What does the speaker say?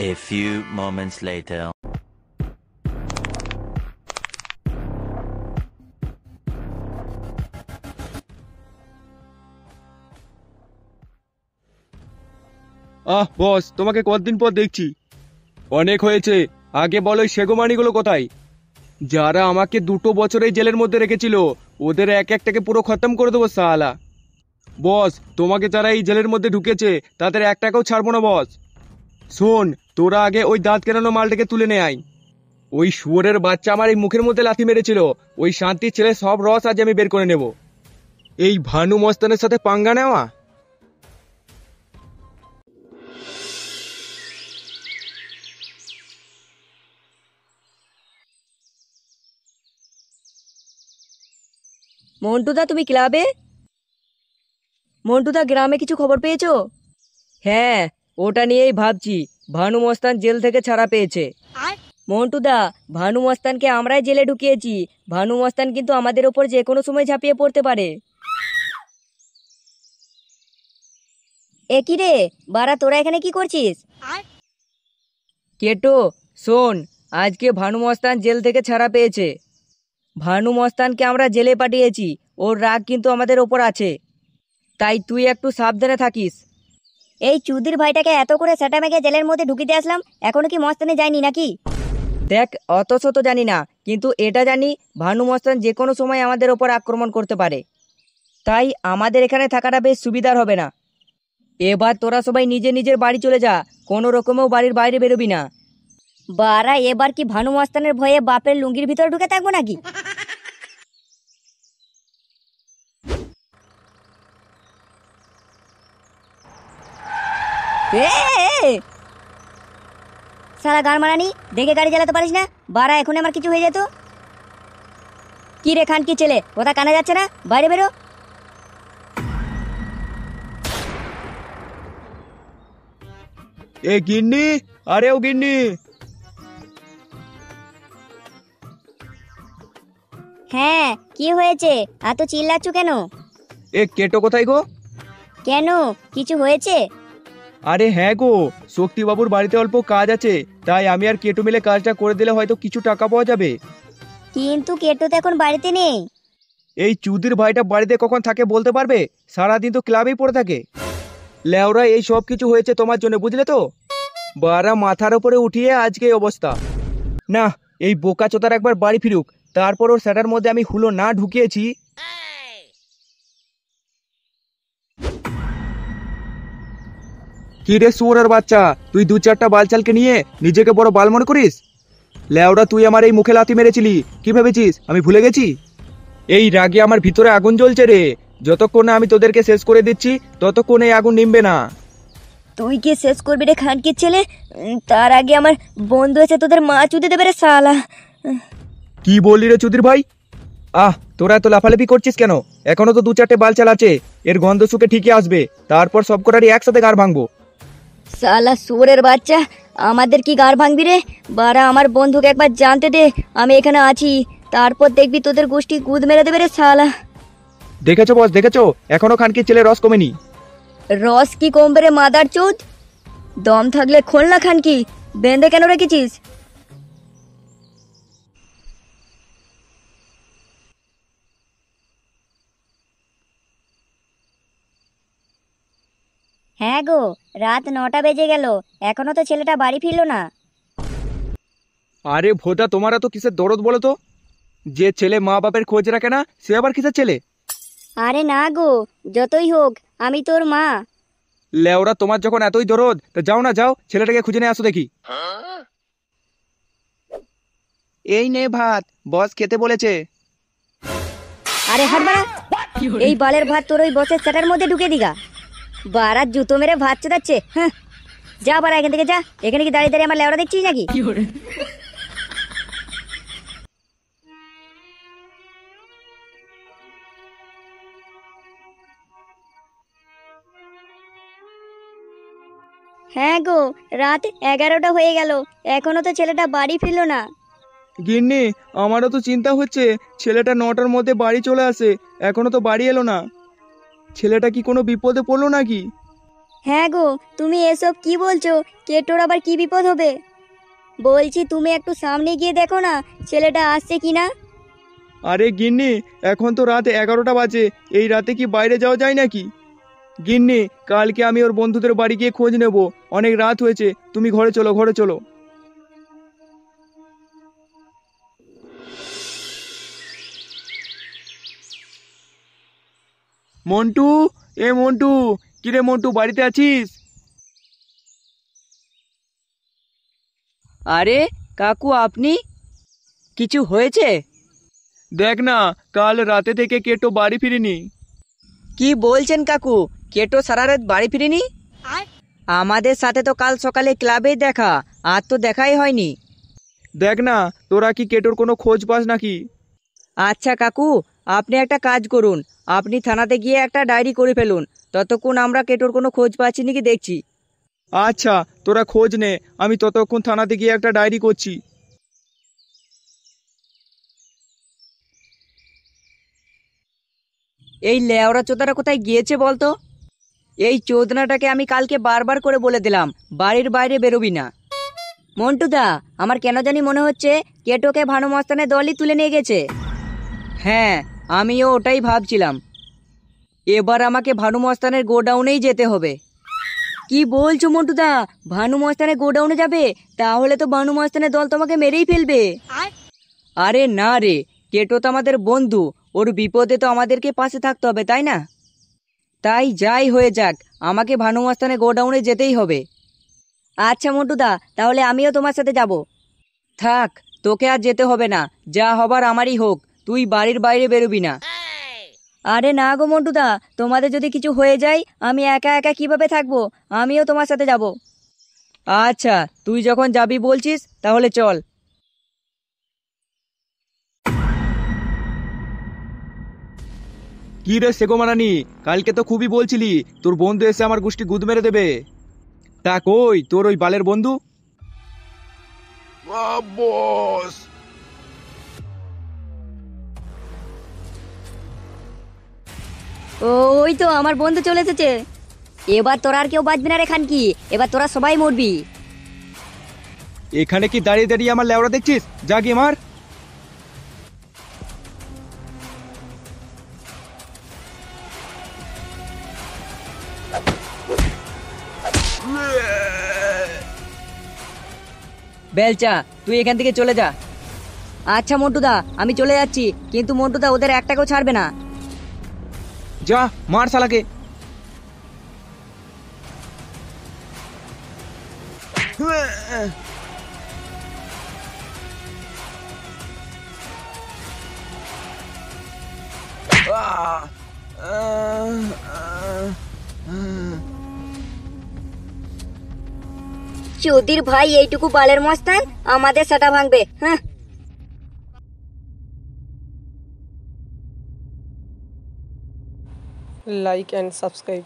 A few moments later. বস, তোমাকে কতদিন পর দেখছি। অনেক হয়েছে, আগে বলো সেগোমানিগুলো কোথায়? যারা আমাকে 2 বছরের জেলের মধ্যে রেখেছিল ওদের এক একটাকে পুরো খতম করে দেবো সালা। বস, তোমাকে যারা এই জেলের মধ্যে ঢুকেছে তাদের একটাকেও ছাড়বো না বস। শোন, তোরা আগে ওই দাঁত কেনানো মালটাকে তুলে নে আয়। ওই শুয়োরের বাচ্চা আমার এই মুখের মধ্যে লাথি মেরেছিল, ওই শান্তির ছেলে সব রস আজ আমি বের করে নেব। এই ভানু মস্তানের সাথে পাঙ্গা নেওয়া। মন্টুদা, তুমি ক্লাবে? মন্টুদা, গ্রামে কিছু খবর পেয়েছো? হ্যাঁ, ওটা নিয়েই ভাবছি। ভানু মস্তান জেল থেকে ছাড়া পেয়েছে। মন্টুদা, ভানু মস্তানকে আমরাই জেলে ঢুকিয়েছি। ভানু মস্তান কিন্তু আমাদের ওপর যে কোনো সময় ঝাঁপিয়ে পড়তে পারে। একই রে বারা, তোরা এখানে কি করছিস? কেটো, শোন, আজকে ভানু মস্তান জেল থেকে ছাড়া পেয়েছে। ভানু মস্তানকে আমরা জেলে পাঠিয়েছি, ওর রাগ কিন্তু আমাদের ওপর আছে, তাই তুই একটু সাবধানে থাকিস। এই চুদির ভাইটাকে এত করে সেটা মেঘে জেলের মধ্যে ঢুকিতে আসলাম, এখনো কি মস্তানে যায়নি নাকি? দেখ, অত শত জানি না, কিন্তু এটা জানি ভানু মস্তান যে কোনো সময় আমাদের ওপর আক্রমণ করতে পারে, তাই আমাদের এখানে থাকাটা বেশ সুবিধার হবে না। এবার তোরা সবাই নিজে নিজের বাড়ি চলে যা, কোনো রকমেও বাড়ির বাইরে বেরোবি না। বারা, এবার কি ভানু মস্তানের ভয়ে বাপের লুঙ্গির ভিতর ঢুকে থাকবো নাকি? সারা গান মারানি দেখে গাড়ি চালাতে পারিস না? বারা, এখন আমার কিছু হয়ে যেত। কি রে খান কি ছেলে, কথা কানে যাচ্ছে না? বাইরে বেরো। এ গিন্নি, আরে ও গিন্নি। হ্যাঁ, কি হয়েছে? এত চিল্লাচ্ছ কেন? এ কেটো কোথায় গো? কেন, কিছু হয়েছে? আরে হ্যাঁ গো, শক্তিবাবুর বাড়িতে অল্প কাজ আছে, তাই আমি আর কেটো মিলে কাজটা করে দিলে হয়তো কিছু টাকা পাওয়া যাবে। কিন্তু কেটো তো এখন বাড়িতে নেই। এই চুদির ভাইটা বাড়িতে কখন থাকে বলতে পারবে? সারাদিন তো ক্লাবেই পড়ে থাকে। লেওরা, এই সব কিছু হয়েছে তোমার জন্য, বুঝলে তো? বারা মাথার উপরে উঠিয়ে আজকে এই অবস্থা। না, এই বোকা চোদার একবার বাড়ি ফিরুক, তারপর ওর সেটার মধ্যে আমি হুলো না ঢুকিয়েছি। কি রে শুয়োরের বাচ্চা, তুই 2-4টা বালচালকে নিয়ে নিজেকে বড় বাল মনে করিস? লেওরা, তুই আমার এই মুখে লাথি মেরেছিলি, কি ভেবেছিস আমি ভুলে গেছি? এই রাগে আমার ভিতরে আগুন জ্বলছে রে। যতক্ষণ না আমি তোদেরকে শেষ করে দিচ্ছি ততক্ষণ এই আগুন নিমবে না। তুই কি শেষ করবি রে খানকির ছেলে? তার আগে আমার বন্ধু এসে তোদের মা চুদে দেবে রে শালা। কি বললি রে চুদির ভাই? তোরা এত লাফালাফি করছিস কেন? এখনো তো 2-4টে বালচাল আছে, এর গন্ধ শুকে ঠিকই আসবে, তারপর সব কটারই একসাথে গাড় ভাঙবো। শালা সুরের বাচ্চা, আমাদের কি গাড় ভাঙবি রে? বারা, আমার বন্ধুকে একবার জানতে দে আমি এখানে আছি, তারপর দেখবি তোদের গোষ্ঠী গুদ মেরে দেবে রে শালা। দেখেছো বস, দেখেছো, এখনো খানকির ছেলে রস কমেনি। রস কি কমবে রে মাদার চোদ? দম থাকলে খোল না খানকি, বেঁধে কেন রেখেছিস? হ্যাঁ গো, রাত 9টা বেজে গেল, এখনো তো ছেলেটা বাড়ি ফিরলো না। আরে ভোদা, তোমারা তো কিসের দরদ বলো তো? যে ছেলে মা বাপের খোঁজ রাখে না সে আবার কিসের ছেলে? আরে না গো, যতই হোক আমি তোর মা। লেওরা, তোমার যখন এতই দরদ তা যাও না, যাও ছেলেটাকে খুঁজে নিয়ে আসো দেখি। এই নে ভাত, বস খেতে বলেছে। আরে হাট বাড়া, এই বালের ভাত তোর ওই বসের সেটার মধ্যে ঢুকে দিগা। বারাত জুতো মেরে ভাত চোদাচ্ছে। হ্যাঁ, যা বাড়া এখান থেকে যা। এখানে কি দাঁড়িয়ে দাঁড়িয়ে আমার লেওড়া দেখছিস নাকি? হ্যাঁ গো, রাত 11টা হয়ে গেল, এখনো তো ছেলেটা বাড়ি ফিরলো না। গিন্নি, আমারও তো চিন্তা হচ্ছে, ছেলেটা 9টার মধ্যে বাড়ি চলে আসে, এখনো তো বাড়ি এলো না। ছেলেটা কি কোনো বিপদে পড়লো নাকি? হ্যাঁ গো, তুমি এসব কি বলছো? কেটোর আবার কি বিপদ হবে? বলছি তুমি একটু সামনে গিয়ে দেখো না ছেলেটা আসছে কিনা। আরে গিন্নি, এখন তো রাত 11টা বাজে, এই রাতে কি বাইরে যাওয়া যায় নাকি? গিন্নি, কালকে আমি ওর বন্ধুদের বাড়ি গিয়ে খোঁজ নেব। অনেক রাত হয়েছে, তুমি ঘরে চলো, ঘরে চলো। মন্টু, এ মন্টু, কিরে মন্টু, বাড়িতে আছিস? আরে কাকু, আপনি? কিছু হয়েছে? দেখ না, কাল রাতে থেকে কেটো বাড়ি ফিরিনি। কি বলছেন কাকু? কেটো সারা রাত বাড়ি ফিরেনি? আমাদের সাথে তো কাল সকালে ক্লাবেই দেখা, আর তো দেখাই হয়নি। দেখ না, তোরা কি কেটোর কোনো খোঁজ পাস নাকি? আচ্ছা কাকু, আপনি একটা কাজ করুন, আপনি থানাতে গিয়ে একটা ডায়েরি করে ফেলুন। ততক্ষণ আমরা কেটোর কোনো খোঁজ পাচ্ছি নাকি দেখছি। আচ্ছা, তোরা খোঁজ নে, আমি ততক্ষণ থানাতে গিয়ে একটা ডায়েরি করছি। এই লেওড়া চোদারা কোথায় গিয়েছে বলতো? এই চোদনাটাকে আমি কালকে বারবার করে বলে দিলাম বাড়ির বাইরে বেরোবি না। মন্টুদা, আমার কেন জানি মনে হচ্ছে কেটোকে ভানু মস্তানের দলই তুলে নিয়ে গেছে। হ্যাঁ, আমিও ওটাই ভাবছিলাম। এবার আমাকে ভানু মস্তানের গোডাউনেই যেতে হবে। কি বলছো মন্টুদা? ভানু মস্তানের গোডাউনে যাবে? তাহলে তো ভানু মস্তানের দল তোমাকে মেরেই ফেলবে। আরে না রে, কেটো তো আমাদের বন্ধু, ওর বিপদে তো আমাদেরকে পাশে থাকতে হবে, তাই না? তাই যাই হয়ে যাক, আমাকে ভানু মস্তানের গোডাউনে যেতেই হবে। আচ্ছা মন্টুদা, তাহলে আমিও তোমার সাথে যাব। থাক, তোকে আর যেতে হবে না, যা হবার আমারই হোক, তুই বাড়ির বাইরে বেরোবি না। আরে না গো মন্টুদা, তোমাদের যদি কিছু হয়ে যায় আমি একা একা কিভাবে থাকবো? আমিও তোমার সাথে যাব। আচ্ছা, তুই যখন যাবি বলছিস তাহলে চল। কি রে সেগো মারানি, কালকে তো খুবই বলছিলি তোর বন্ধু এসে আমার গুষ্টি গুদ মেরে দেবে। তা কই তোর ওই বালের বন্ধু? বস, ওই তো আমার বন্ধু চলে এসেছে। এবার তোরা আর কেউ বাঁচবি না রে খানকি, এবার তোরা সবাই মরবি। এখানে কি দাঁড়িয়ে দাঁড়িয়ে আমার লেওড়া দেখছিস? যা গিয়ে মার। বেলচা, তুই এখান থেকে চলে যা। আচ্ছা মন্টুদা, আমি চলে যাচ্ছি, কিন্তু মন্টুদা ওদের একটাকেও ছাড়বে না। যা মার শালাকে। চৌধুরীর ভাই এইটুকু বালের মস্তান আমাদের সেটা ভাঙবে, হ্যাঁ। like and subscribe.